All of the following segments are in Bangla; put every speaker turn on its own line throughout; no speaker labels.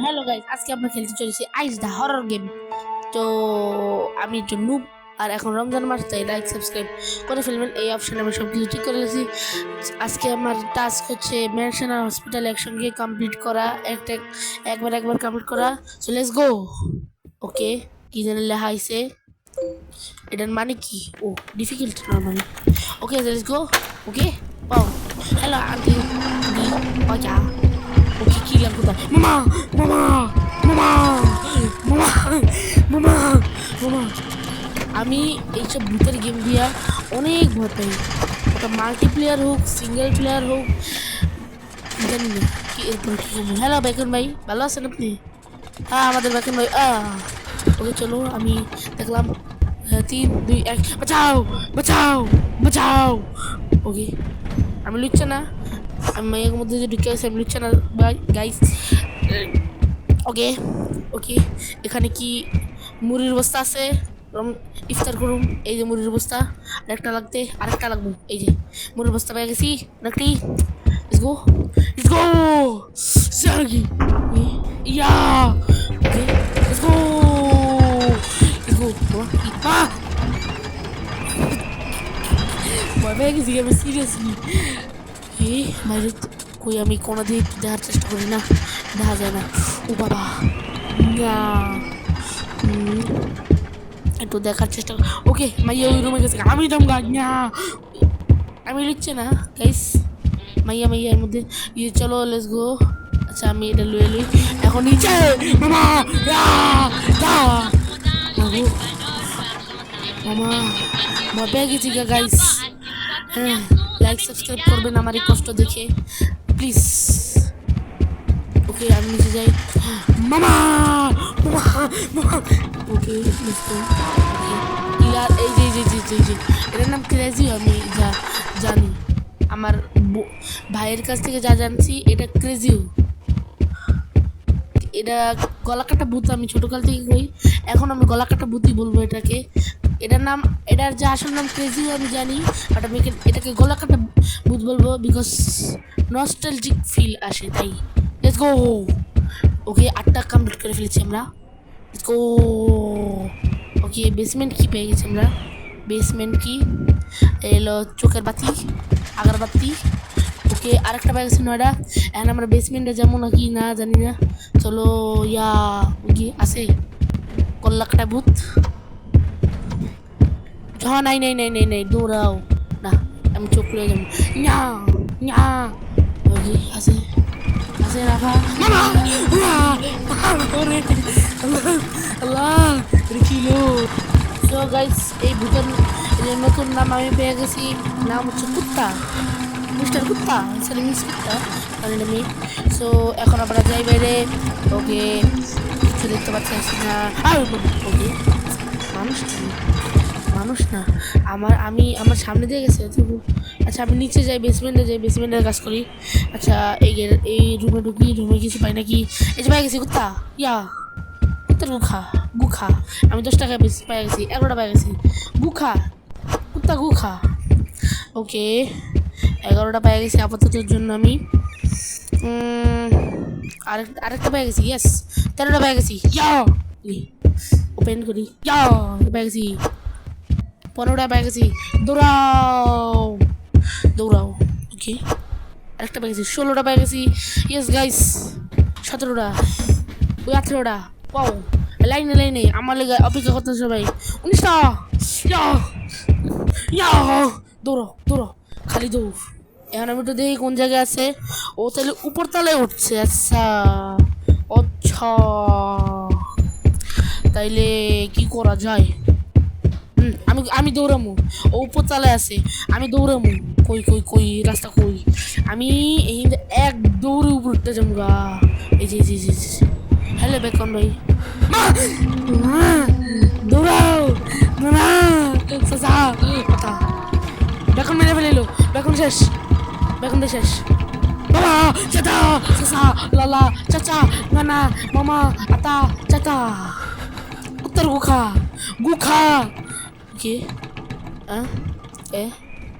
হ্যালো গাইস, আজকে আমরা খেলতে চলেছি আইস দা হরর গেম। তো আমি একটু নুব, আর এখন রমজান মাস, তাই লাইক সাবস্ক্রাইব করে ফেলবেন। এই অপশানে আমি সব কিছু ঠিক করে রেখেছি। আজকে আমার টাস্ক হচ্ছে ম্যানশন আর হসপিটাল একসঙ্গে কমপ্লিট করা, একবার কমপ্লিট করা। So let's go. ওকে, কি জানি লেখা আইছে, এটার মানে কি? ও difficult normally. Okay let's go. Okay পাও। হ্যালো আন্টি দি বাজা। ওকে কি লাগবে? মামা মামা মামা মামা মামা মামা। আমি এইসব ভূতের গেম দিয়া অনেক ভয় পাই, ওটা মাল্টিপ্লেয়ার হোক সিঙ্গেল প্লেয়ার হোক জানি না কি এরপর কি করবো। হ্যালো বেকন ভাই, ভালো আছেন আপনি? হ্যাঁ আমাদের বেকন ভাই। ওকে চলো, আমি দেখলাম 3 2 1 বাঁচাও বাঁচাও বাঁচাও। ওকে আমি লুচ্ছি না, আমি মায়ের মধ্যে যে ঢুকে আছে আমি লুচ্ছি না গাইস। ওকে ওকে, এখানে কি মুড়ির বস্তা আছে? ইফতার করুম। এই যে মুড়ির বস্তা, আরেকটা লাগবে। এই যে মুড়ির বস্তা পেয়ে গেছি নাকি। লেটস গো লেটস গো সার্গি ইয়া। Okay let's go let's go. ভয় পেয়ে গেছি আমি সিরিয়াসলি। বাইরে কই, আমি কোনো দিকে একটু দেখার চেষ্টা করি না, দেখা যায় না। ও বাবা না, একটু দেখার চেষ্টা। ওকে মাইয়া ওই রুমে গেছে, আমি জমগা না, আমি লিখছে না গাইস। মাইয়ার মধ্যে ইয়ে, চলো লেটস গো। আচ্ছা আমি এটা লুয়ে লই এখন নিচে। মামা মামা ভয় পেয়ে গেছি গাইস। হ্যাঁ লাইক সাবস্ক্রাইব করবেন আমার এই কষ্ট দেখে প্লিজ। ওকে আমি নিচে যাই। মামা মামা মামা। ওকে ইয়ার এই যে এটার নাম ক্রেজি। আমি যা জানি, আমার ভাইয়ের কাছ থেকে যা জানছি, এটা ক্রেজিও। এটা গলাকাটা ভূত, আমি ছোটকাল থেকে কই, এখন আমি গলাকাটা ভূতই বলবো এটাকে। এটার যে আসল নাম ক্রেজিও আমি জানি, বাট আমি এটাকে গলাকাটা ভূত বলবো বিকজ নস্টালজিক ফিল আসে তাই। Let's go. ওকে 8টা কমপ্লিট করে ফেলেছি আমরা। Let's go. ওকে বেসমেন্ট কি পেয়ে গেছি আমরা। বেসমেন্ট কি এলো, চোখের বাতি, আগরবাতি। ওকে আরেকটা পেয়ে গেছি 9টা। এখন আমরা বেসমেন্টে যাবো নাকি না জানি না। চলো ইয়া। ওকে আছে কল্লাকটা ভূত। হ্যাঁ নাই দৌড়াও না, আমি চোখ খুলে যাবো। না না ওকে আছে আছে রাখা। আল্লাহ রেখিলো। তো গাইস এই ভূতের নতুন নাম আমি পেয়ে গেছি, নাম হচ্ছে কুত্তা, মিস্টার কুত্তা, সরি মিস কুত্তা মানে আমি। সো এখন আমরা যাই বাইরে। ওকে কিছু দেখতে পাচ্ছি না। ওকে মানুষ না, আমার সামনে দিয়ে গেছে। আচ্ছা আমি নিচে যাই, বেসমেন্টের কাজ করি। আচ্ছা এই রুমে ঢুকি, রুমে কিছু পাই নাকি। এই যে পাই গেছি কুত্তা ইয়া, কুত্তার গুখা। আমি 10 টাকা বেশি পাই গেছি, 11টা পাই গেছি। কুত্তা গুখা। ওকে 11টা পাই গেছি আপাততর জন্য আমি। আরেকটা পাই গেছি, ইয়েস 13টা পাই গেছি। ইয়া ওপেন করি, ইয়া পাই গেছি 15টা পাই গেছি। দৌড়াও। ওকে আরেকটা পাই গেছি, 16টা পাই গেছি। ইয়েস গাইস 17টা, ওই 18টা। পাও লাইনে আমার লেগে অপেক্ষা করতে সবাই। 19টা। দৌড়ো খালি দৌড়। এখন আমি একটু দেখি কোন জায়গায় আছে। ও তাহলে উপর তলায় উঠছে। আচ্ছা তাইলে কি করা যায়? আমি দৌড়ামু, ও উপর তলায় আছে, আমি দৌড়ামু। কই রাস্তা কই? আমি এই এক দৌড়ে উপর উঠতে যাবো গা। এই যে হ্যালো বেকন ভাই, দৌড়াও বেকন মেরে ফেলিল। বেকন শেষ বাবা। চাচা লালা চাচা নানা মামা আতা চাচা। উত্তর গুখা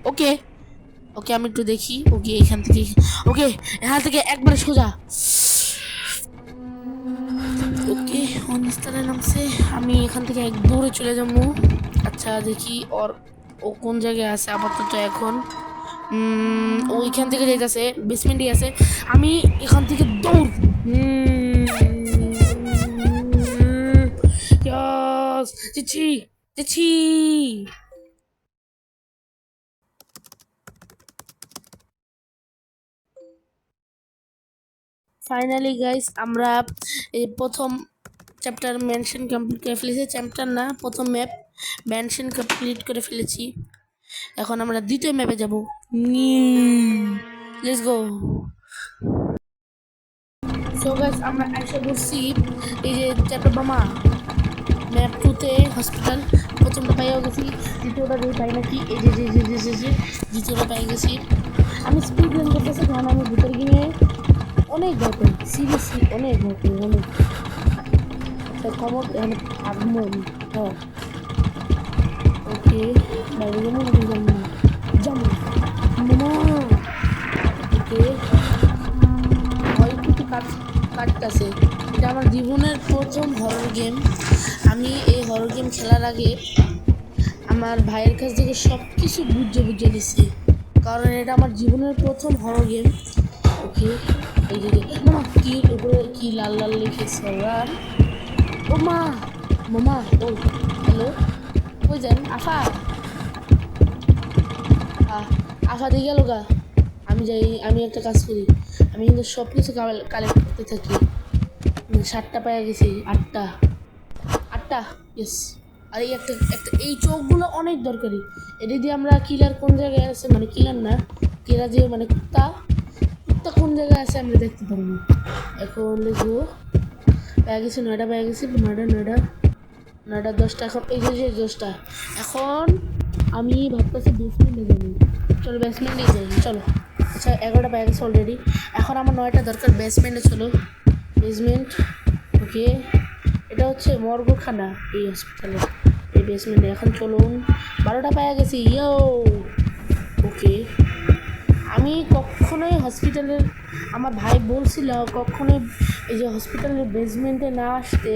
ওকে ওকে আমি একটু দেখি। ওকে এখান থেকে একবারে সোজা। ওকে ও নিস্তারায় নামছে, আমি এখান থেকে এক দৌড়ে চলে যাবো। আচ্ছা দেখি ও কোন জায়গায় আছে আপাতত এখন। ওইখান থেকে যাইতেছে, বেসমেন্টই আছে। আমি এখান থেকে দৌড়। চিছি চিছি। ফাইনালি গাইস আমরা এই প্রথম চ্যাপ্টার মেনশন কমপ্লিট করে ফেলেছি। চ্যাপ্টার না, প্রথম ম্যাপ মেনশন কমপ্লিট করে ফেলেছি। এখন আমরা দ্বিতীয় ম্যাপে যাব। Let's go. সো গাইস আমরা এসে পড়ছি এই যে চ্যাপ্টার বামা ম্যাপ 2-তে হসপিটাল। প্রথমটা পাইয়াও গেছি, দ্বিতীয়টা দিয়ে পাই নাকি। এই যে যে যে যে যে যে দ্বিতীয়টা পাই গেছি। আমি স্পিড রান করতেছি কারণ আমি ভিতরে গিয়ে অনেক ভয় পাই, সিরিয়াসলি অনেক ভয় পাই, অনেক। খবর এখানে থাকবো আমি। হ্যাঁ ওকে, বাইরে যাবো নাকি যাবো না? যাবো মামা। ওকে ভয় কিন্তু কাটতেছে। এটা আমার জীবনের প্রথম হরর গেম। আমি এই হরর গেম খেলার আগে আমার ভাইয়ের কাছ থেকে সব কিছু বুঝে নিছি, কারণ এটা আমার জীবনের প্রথম হরর গেম। ওকে এই যে মামা কি উপরে কি লাল লাল লিখেছে আর ও মা মামা। ও হ্যালো, কই যান আফা? আফা দিয়ে গেল গা। আমি একটা কাজ করি, আমি কিন্তু সব কিছু কালেক্ট করতে থাকি। 7টা পায়ে গেছি, 8টা ইয়েস। আর এই একটা এই চোখগুলো অনেক দরকারি। এটা দিয়ে আমরা কিলার কোন জায়গায় আছে, মানে কিলার না, কিলার যে মানে কুত্তা কোন জায়গায় আছে আমরা দেখতে পারবো। এখন লিখবো পেয়ে গেছি 9টা পেয়ে গেছি, 9টা 10টা। এখন এই যে 10টা। এখন আমি ভাবতেছি বেসমেন্টে যাবো। চলো বেসমেন্টে যাই চলো। আচ্ছা 11টা পেয়ে গেছে অলরেডি। এখন আমার 9টা দরকার। বেসমেন্টে চলো, বেসমেন্ট। ওকে এটা হচ্ছে মর্গখানা এই হসপিটালে, এই বেসমেন্টে। এখন চলুন 12টা পেয়ে গেছি ইয়ো। ওকে আমি কখনোই হসপিটালের, আমার ভাই বলছিল কখনোই এই যে হসপিটালের বেসমেন্টে না আসতে,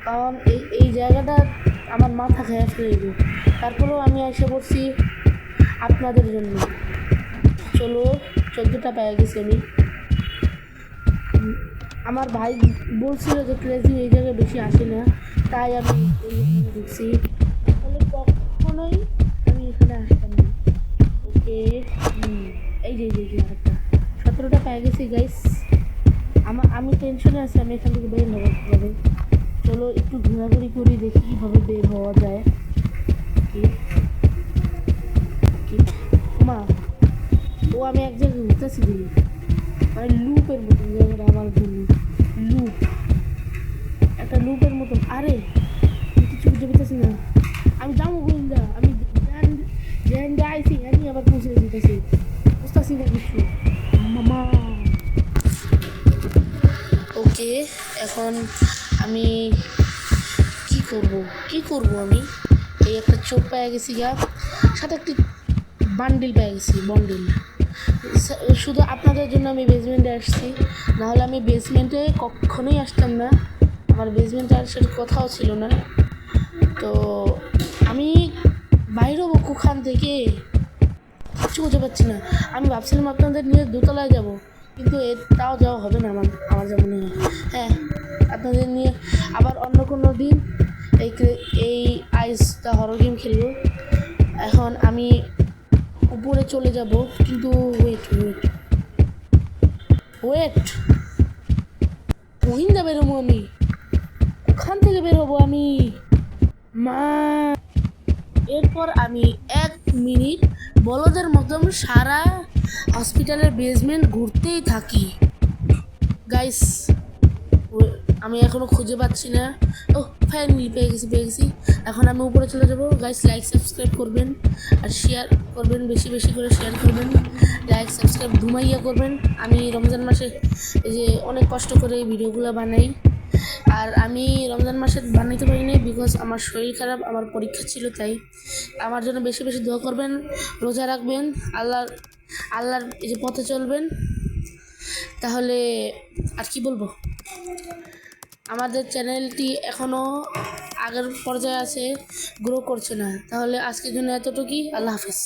কারণ এই জায়গাটা আমার মাথা খেয়ে ফেলবে। তারপরেও আমি এসে পড়ছি আপনাদের জন্য। চলো 14টা পেয়ে গেছি আমি। আমার ভাই বলছিল যে ক্রেজি এই জায়গায় বেশি আসে না, তাই আমি এইখানে ঢুকছি। তাহলে কখনোই আমি এখানে আসতাম না। ওকে এই যে আরেকটা 17টা পেয়ে গেছি গাইস। আমি টেনশনে আছি, আমি এখান থেকে বের হবো কীভাবে। চলো একটু ঘোরাঘুরি করি, দেখি কীভাবে বের হওয়া যায়। মা ও আমি এক জায়গায় ঘুরতেছি দিই, মানে লুপের মতন জায়গাটা আমার জন্য লুপ, একটা লুপের মতন। আরে কিছু বুঝতে পারতেছি না, আমি যাবো গোয়েন্দা। আমি জ্যান্ডে আইসি আমি আবার পৌঁছে দিতেছি, বুঝতেছি না কিছু মামা। ওকে এখন আমি কি করব আমি এই একটা চোখ পেয়ে গেছি গা, সাথে একটি বান্ডিল পেয়ে গেছি, বন্ডিল। শুধু আপনাদের জন্য আমি বেসমেন্টে আসছি, নাহলে আমি বেসমেন্টে কখনোই আসতাম না। আমার বেসমেন্টে আসার কথাও ছিল না। তো আমি বাইরে হবো কুখান থেকে, কিচ্ছু বুঝতে পারছি না। আমি ভাবছিলাম আপনাদের নিয়ে দোতলায় যাব, কিন্তু তাও যাওয়া হবে না আমার যা মনে হয়। হ্যাঁ আপনাদের নিয়ে আবার অন্য কোনো দিন এই আইস দ্য হরর গেম খেলবো। এখন আমি উপরে চলে যাব, কিন্তু ওয়েট মহিন্দা বেরোবো আমি, ওখান থেকে বেরোবো আমি মা। এরপর আমি 1 মিনিট বলদের মতন সারা হসপিটালের বেসমেন্ট ঘুরতেই থাকি গাইস। আমি এখনো খুঁজে পাচ্ছি না। ও ফাইনালি পেয়ে গেছি। এখন আমি উপরে চলে যাবো গাইস। লাইক সাবস্ক্রাইব করবেন আর শেয়ার করবেন, বেশি বেশি করে শেয়ার করবেন, লাইক সাবস্ক্রাইব ধুমাইয়া করবেন। আমি রমজান মাসে এই যে অনেক কষ্ট করে এই ভিডিওগুলো বানাই, আর আমি রমজান মাসে বানাইতে পারিনি বিকজ আমার শরীর খারাপ, আমার পরীক্ষা ছিল। তাই আমার জন্য বেশি বেশি দোয়া করবেন, রোজা রাখবেন, আল্লাহর এই যে পথে চলবেন। তাহলে আর কি বলবো, আমাদের চ্যানেলটি এখনও আগের পর্যায়ে আছে, গ্রো করছে না। তাহলে আজকের জন্য এতটুকুই। আল্লাহ হাফেজ।